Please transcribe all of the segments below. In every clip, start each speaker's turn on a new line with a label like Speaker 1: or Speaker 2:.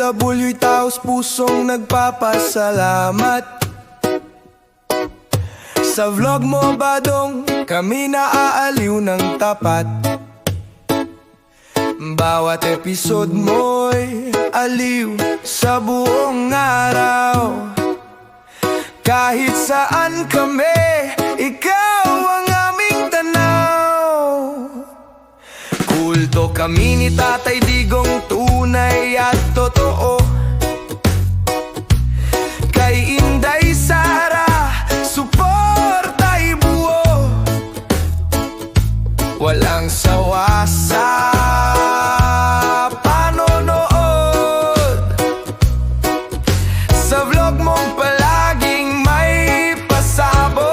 Speaker 1: OFW'y taos pusong nagpapasalamat sa vlog mo, Badong, kami naaaliw ng tapat. Bawat episode mo'y aliw sa buong araw. Kahit saan kami, ikaw ang aming tanaw. Kulto kami ni Tatay Digong, tunay at totoo. Kay Inday Sara, suporta'y buo. Walang sawa sa panonood. Sa vlog mong palaging may pasabog.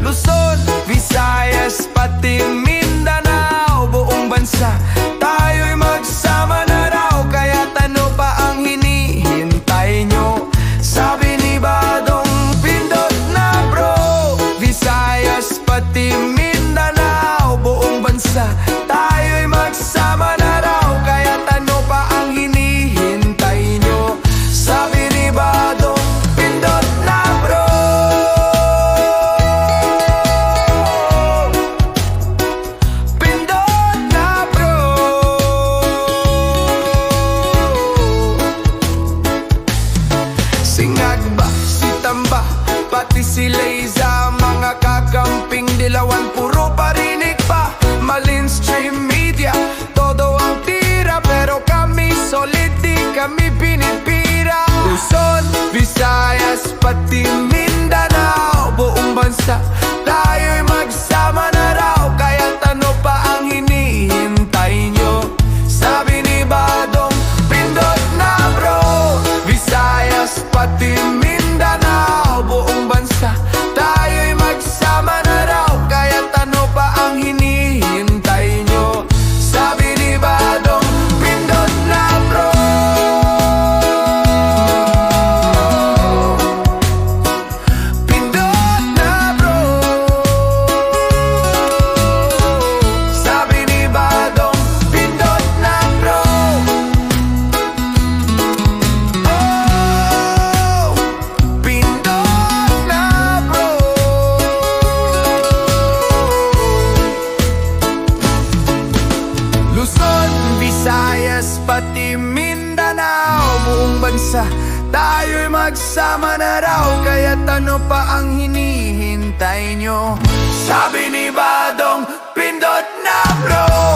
Speaker 1: Luzon, Visayas, pati Mindanao, buong bansa tayo'y magsama na raw. Kaya't ano pa ang hinihintay nyo? Sabi ni Badong, pindot na bro. Visayas, pati Mindanao, buong bansa tayo'y magsama na raw. Kaya't ano pa ang hinihintay nyo? Sabi ni Badong, pindot na bro. Pindot na bro. Singag ba, si Tamba, pati si Leiza, mga kakamping Dilawan, puro parinig pa. Mainstream media, todo ang tira, pero kami solid, di kami pinipira. Luzon, Visayas, pati Mindanao, buong bansa tayo'y magsama na raw. Kaya't ano pa ang hinihintay nyo? Sabi ni Badong, pindot na bro. Visayas, pati Mindanao, buong bansa tayo'y magsama na raw. Kaya't ano pa ang hinihintay nyo? Sabi ni Badong, pindot na bro. Pindot na bro. Sabi ni Badong, pindot na bro. Oh, pindot na bro. Luzon, Visayas, pati Mindanao, buong bansa tayo'y magsama na raw. Kaya't ano pa ang hinihintay nyo? Sabi ni Badong, pindot na bro.